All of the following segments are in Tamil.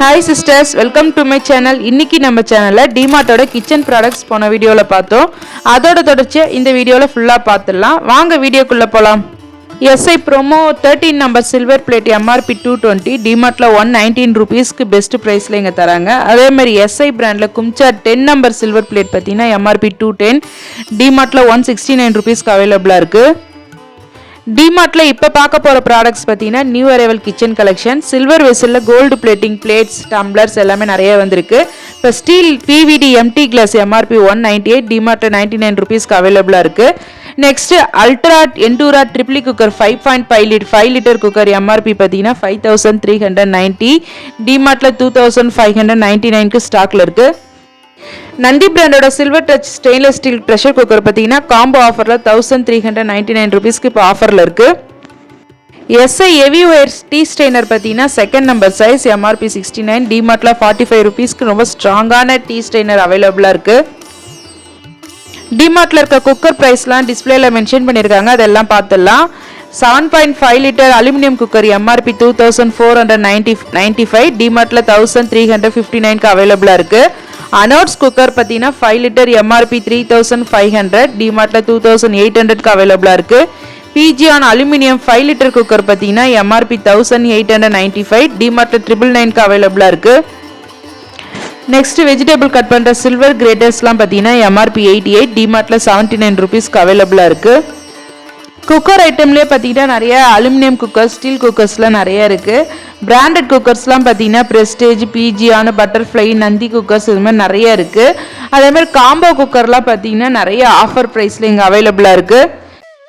Hi sisters, welcome to my channel. இன்னைக்கு நம்ம சேனல்ல டிமார்ட்டோட கிச்சன் ப்ராடக்ட்ஸ் போன வீடியோல பார்த்தோம். அதோட தொடர்ச்சியா இந்த வீடியோல ஃபுல்லா பார்த்துடலாம். வாங்க வீடியோக்குள்ள போலாம். SI promo 13 number silver plate MRP 220 டிமார்ட்ல 119 rupeesக்கு best பிரைஸ்ல இங்க தராங்க. அதே மாதிரி SI பிராண்ட்ல கும்ச்சா 10 number silver plate பாத்தீங்கன்னா MRP 210 டிமார்ட்ல 169 rupeesக்கு அவேலபிளா இருக்கு. டிமார்ட்ல இப்ப பார்க்க போற ப்ராடக்ட்ஸ் பாத்தீங்கன்னா new arrival kitchen collection silver வெசல்ல கோல்டு பிளேட்டிங் பிளேட்ஸ் டம்ளர்ஸ் எல்லாமே நிறைய வந்திருக்கு. இப்போ steel PVD empty glass MRP 198 டிமார்ட்ல 99 rupeesக்கு அவைலபிளா இருக்கு. Next ultra Endura triple cooker 5.5 litre cooker MRP பாத்தீங்கன்னா 5390 டிமார்ட்ல 2599க்கு ஸ்டாக்ல இருக்கு. நந்தி பிராண்டோட silver touch stainless steel pressure cooker பார்த்தீங்கன்னா காம்போ ஆஃபரில் 1399 rupeesக்கு இப்போ ஆஃபரில் இருக்கு. SI heavy wire tea strainer பார்த்தீங்கன்னா செகண்ட் நம்பர் சைஸ் MRP 69 டிமார்ட்ல 45 rupeesக்கு ரொம்ப ஸ்ட்ராங்கான டீ ஸ்ட்ரெயினர் அவைலபிளாக இருக்கு. டிமார்ட்ல இருக்க குக்கர் ப்ரைஸ்லாம் டிஸ்பிளேல மென்ஷன் பண்ணியிருக்காங்க, அதெல்லாம் பார்த்துடலாம். 7.5 லிட்டர் அலுமினியம் குக்கர் MRP 2495 டிமார்ட்ல 1359க்கு அவைலபிளாக இருக்கு. அனோட்ஸ் குக்கர் பார்த்தீங்கன்னா 5 லிட்டர் MRP 3500 டிமார்ட்ல 2800க்கு அவைலபிளா இருக்கு. பிஜிஆன் அலுமினியம் 5 லிட்டர் குக்கர் பார்த்தீங்கன்னா MRP 1895 டிமார்ட்ல 999க்கு அவைலபிளா இருக்கு. நெக்ஸ்ட் வெஜிடபிள் கட் பண்ற சில்வர் கிரேட்டர்ஸ்லாம் பார்த்தீங்கன்னா MRP 88 டிமார்ட்ல 79 rupeesக்கு அவைலபிளா இருக்கு. குக்கர் ஐட்டம்லேயே பார்த்தீங்கன்னா நிறைய அலுமினியம் குக்கர்ஸ் ஸ்டீல் குக்கர்ஸ்லாம் நிறைய இருக்குது. பிராண்டட் குக்கர்ஸ்லாம் பார்த்தீங்கன்னா ப்ரெஸ்டேஜ் பிஜியான பட்டர்ஃப்ளை நந்தி குக்கர்ஸ் இது மாதிரி நிறைய இருக்குது. அதேமாதிரி காம்போ குக்கர்லாம் பார்த்தீங்கன்னா நிறைய ஆஃபர் ப்ரைஸில் இங்கே அவைலபிளாக இருக்குது.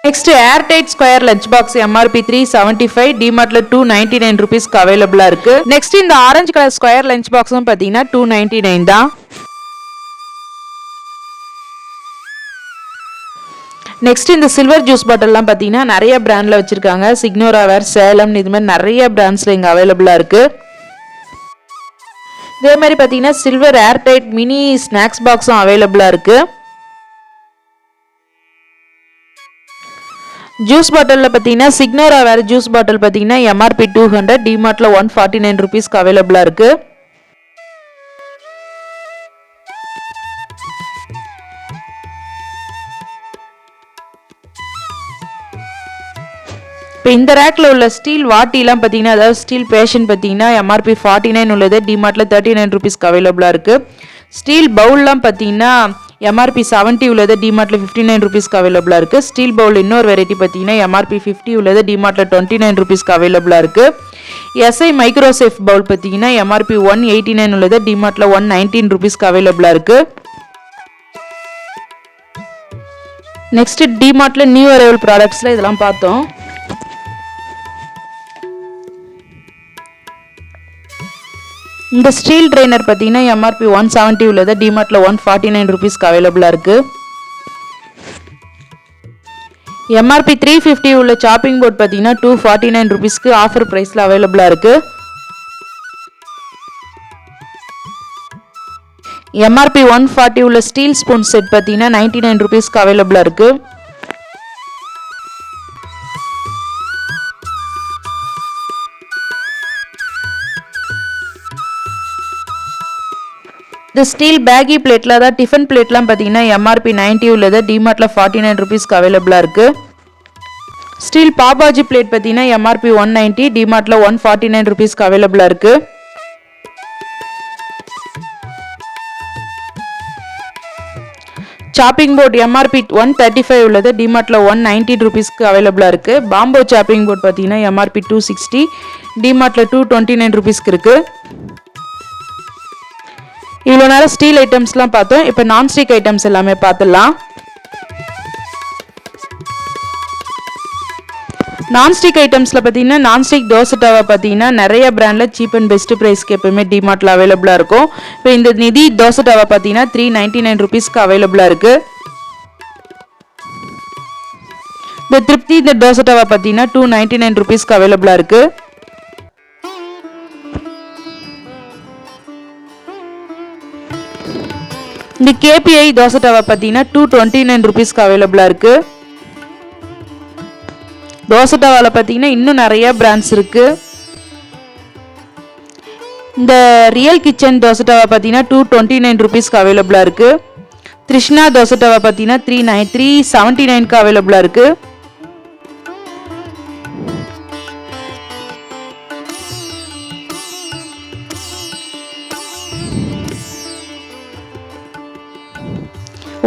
Next airtight square lunch box MRP 375 டிமார்ட்ல 299 rupeesக்கு அவைலபிளாக இருக்குது. நெக்ஸ்ட் இந்த ஆரஞ்சு கலர் ஸ்கொயர் லஞ்ச் பாக்ஸும் பார்த்தீங்கன்னா 299 தான். நெக்ஸ்ட் இந்த சில்வர் ஜூஸ் பாட்டில்லாம் பார்த்தீங்கன்னா நிறைய பிராண்டில் வச்சுருக்காங்க. சிக்னோரா வேர் சேலம் இது மாதிரி நிறைய பிராண்ட்ஸில் இங்கே அவைலபிளாக இருக்குது. இதே மாதிரி பார்த்தீங்கன்னா சில்வர் ஏர்டைட் மினி ஸ்நாக்ஸ் பாக்ஸும் அவைலபிளாக இருக்குது. ஜூஸ் பாட்டிலில் பார்த்தீங்கன்னா சிக்னோரா வேர் ஜூஸ் பாட்டில் பார்த்தீங்கன்னா MRP 200 டிமார்ட்ல 149 rupeesக்கு அவைலபிளாக இருக்குது. இப்போ இந்த ரேக்கில் உள்ள ஸ்டீல் வாட்டிலாம் பார்த்தீங்கன்னா அதாவது ஸ்டீல் பேஷன் பார்த்தீங்கன்னா MRP 49 உள்ளது டிமார்ட்ல 39 rupeesக்கு அவைலபிளாக இருக்குது. ஸ்டீல் பவுல்லாம் பார்த்தீங்கன்னா MRP 70 உள்ளது டிமார்ட்ல 59 rupeesக்கு அவைலபிளாக இருக்குது. ஸ்டீல் பவுல் இன்னொரு வெரைட்டி பார்த்தீங்கன்னா MRP 50 உள்ளது டிமார்ட்ல 29 rupeesக்கு அவைலபிளாக இருக்குது. SI மைக்ரோசேஃப் பவுல் பார்த்தீங்கன்னா MRP 189 உள்ளது டிமார்ட்ல 119 rupeesக்கு அவைலபிளாக இருக்குது. நெக்ஸ்ட் டிமார்ட்ல நியூ அரைவல் ப்ராடக்ட்ஸில் இதெல்லாம் பார்த்தோம். இந்த ஸ்டீல் ட்ரைனர் பார்த்தீங்கன்னா MRP 170 உள்ளது டிமார்ட்ல 149 rupeesக்கு அவைலபிளாக இருக்கு. MRP 350 உள்ள சாப்பிங் போர்ட் பார்த்தீங்கன்னா 249 rupeesக்கு ஆஃபர் ப்ரைஸில் அவைலபிளாக இருக்கு. MRP 140 உள்ள ஸ்டீல் ஸ்பூன் செட் பார்த்தீங்கன்னா 99 rupeesக்கு அவைலபிளாக இருக்கு. இந்த ஸ்டீல் பேகி பிளேட்ல தான் டிஃபன் பிளேட்லாம் பார்த்தீங்கன்னா MRP 90 உள்ளது டிமார்ட்ல 49 rupeesக்கு அவைலபிளாக இருக்கு. ஸ்டீல் பாபாஜி பிளேட் பார்த்தீங்கன்னா MRP 190 டிமார்ட்ல 149 rupeesக்கு அவைலபிளாக இருக்கு. சாப்பிங் போர்ட் MRP 135 உள்ளது டிமார்ட்ல 190 rupeesக்கு அவைலபிளாக இருக்கு. பாம்போ சாப்பிங் போர்ட் பார்த்தீங்கன்னா MRP 260 டிமார்ட்ல 229 rupeesக்கு இருக்கு. இவ்வளோ நேரம் ஸ்டீல் ஐட்டம்ஸ்லாம் பார்த்தோம். இப்போ நான்ஸ்டிக் ஐட்டம்ஸ் எல்லாமே பார்த்துடலாம். நான்ஸ்டிக் ஐட்டம்ஸில் பார்த்தீங்கன்னா நான்ஸ்டிக் தோசை டவா பார்த்தீங்கன்னா நிறைய பிராண்டில் சீப் அண்ட் பெஸ்ட் ப்ரைஸ்க்கு எப்பவுமே டிமார்ட்டில் அவைலபிளாக இருக்கும். இப்போ இந்த நிதி தோசை டவா பார்த்தீங்கன்னா 399 rupeesக்கு அவைலபிளாக இருக்குது. இந்த திருப்தி இந்த தோசை டவா பார்த்தீங்கன்னா 299 rupeesக்கு அவைலபிளாக இருக்குது. இந்த KPI தோசை டவா பார்த்தீங்கன்னா 229 rupeesக்கு அவைலபிளாக இருக்குது. தோசை டவாவில் பார்த்தீங்கன்னா இன்னும் நிறைய பிராண்ட்ஸ் இருக்குது. இந்த ரியல் கிச்சன் தோசை தவா பார்த்தீங்கன்னா 229 ருபீஸ்க்கு அவைலபிளாக இருக்குது. த்ரிஷ்ணா தோசை தவா பார்த்தீங்கன்னா 379க்கு அவைலபிளாக இருக்குது.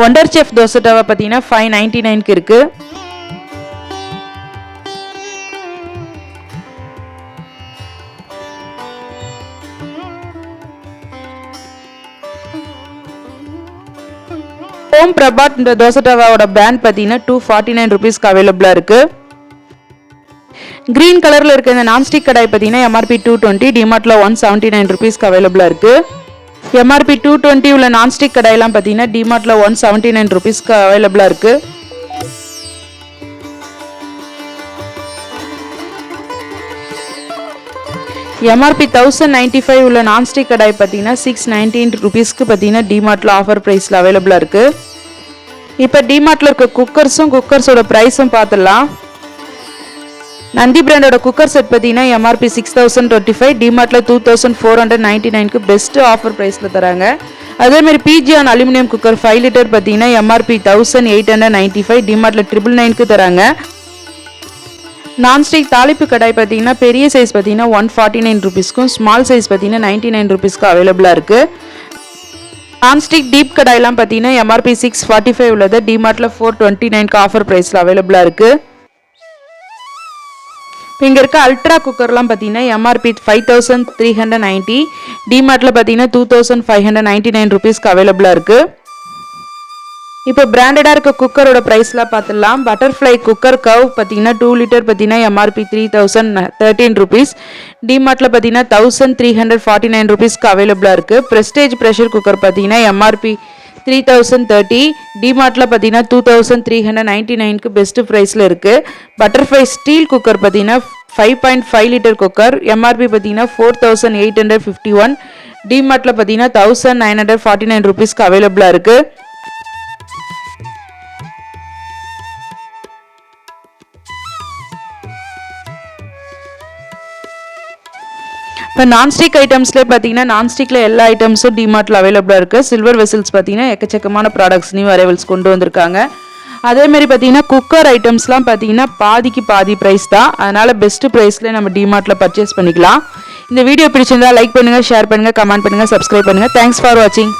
ஒண்டர் செஃப் தோசை தவா பார்த்தீங்கன்னா 599க்கு இருக்கு. ஓம் பிரபாத் இந்த தோசை தவாவோட பிராண்ட் பார்த்தீங்கன்னா 249 ருபீஸ்க்கு அவைலபிளாக இருக்கு. கிரீன் கலரில் இருக்க இந்த நான்ஸ்டிக் கடாய் பார்த்தீங்கன்னா எம்ஆர்பி 220, டிமார்ட்ல 179 ருபீஸ்க்கு அவைலபிளாக இருக்கு. எம்ஆர்பி 220 உள்ள நான்ஸ்டிக் கடாயெல்லாம் பார்த்தீங்கன்னா டிமார்ட்ல 179 ருபீஸ்க்கு அவைலபிளாக இருக்கு. எம்ஆர்பி 1095 உள்ள நான்ஸ்டிக் கடாய் பார்த்தீங்கன்னா 619 ருபீஸ்க்கு பார்த்தீங்கன்னா டிமார்ட்ல ஆஃபர் ப்ரைஸில் அவைலபிளாக இருக்கு. இப்போ டிமார்ட்ல இருக்க குக்கர்ஸோட ப்ரைஸும் பார்த்துடலாம். நந்தி பிராண்டோட குக்கர் செட் பார்த்தீங்கன்னா எம்ஆர்பி 6025, டிமார்ட்ல 2499க்கு பெஸ்ட் ஆஃபர் ப்ரைஸில் தராங்க. அதேமாதிரி பிஜிஆன் அலுமினியம் குக்கர் 5 லிட்டர் பார்த்தீங்கன்னா எம்ஆர்பி 1895, டிமார்ட்ல 999க்கு தராங்க. நான்ஸ்டிக் தாளிப்பு கடாய் பார்த்தீங்கன்னா பெரிய சைஸ் பார்த்தீங்கன்னா 149 ருபீஸ்க்கும், ஸ்மால் சைஸ் பார்த்தீங்கன்னா 99 ருபீஸ்க்கு அவைலபிளாக இருக்குது. நான்ஸ்டிக் டீப் கடாயெல்லாம் பார்த்தீங்கன்னா எம்ஆர்பி 645 உள்ளது, டிமார்ட்ல 429க்கு ஆஃபர் ப்ரைஸில் அவைலபிளாக இருக்குது. இங்கே இருக்க அல்ட்ரா குக்கர்லாம் பார்த்தீங்கன்னா எம்ஆர்பி 5390, டிமார்ட்ல பார்த்தீங்கன்னா 2599 ருபீஸ்க்கு அவைலபிளாக இருக்குது. இப்போ பிராண்டடாக இருக்க குக்கரோட ப்ரைஸ்லாம் பார்த்துடலாம். பட்டர்ஃப்ளை குக்கர் கவ் பார்த்தீங்கன்னா 2 லிட்டர் பார்த்தீங்கன்னா எம்ஆர்பி 3013 ருபீஸ், டிமார்ட்ல பார்த்தீங்கன்னா 1349 ருபீஸ்க்கு அவைலபிளாக இருக்குது. ப்ரெஸ்டேஜ் ப்ரெஷர் குக்கர் பார்த்தீங்கன்னா எம்ஆர்பி 3030, டிமார்ட்ல பார்த்தீங்கன்னா 2399க்கு பெஸ்ட் ப்ரைஸில் இருக்குது. பட்டர்ஃப்ளை ஸ்டீல் குக்கர் பார்த்தீங்கன்னா 5.5 லிட்டர் குக்கர் எம்ஆர்பி பார்த்தீங்கன்னா 4851, டிமார்ட்ல பார்த்தீங்கன்னா 1949 ருபீஸ்க்கு அவைலபிளாக இருக்குது. இப்போ நான்ஸ்டிக் ஐட்டம்ஸ்லேயே பார்த்தீங்கன்னா நான்ஸ்டிக்கில் எல்லா ஐட்டம்ஸும் டிமார்ட்டில் அவைலபிளாக இருக்குது. சில்வர் வெசல்ஸ் பார்த்தீங்கன்னா எக்கச்சக்கமான ப்ராடக்ட்ஸ் நியூ அரைவல்ஸ் கொண்டு வந்திருக்காங்க. அதேமாரி பார்த்தீங்கன்னா குக்கர் ஐட்டம்ஸ்லாம் பார்த்தீங்கன்னா பாதிக்கு பாதி ப்ரைஸ் தான், அதனால் பெஸ்ட்டு ப்ரைஸ்லேயே நம்ம டிமார்ட்டில் பர்ச்சேஸ் பண்ணிக்கலாம். இந்த வீடியோ பிடிச்சிருந்தா லைக் பண்ணுங்கள், ஷேர் பண்ணுங்கள், கமெண்ட் பண்ணுங்கள், சப்ஸ்கிரைப் பண்ணுங்கள். தேங்க்ஸ் ஃபார் வாட்சிங்.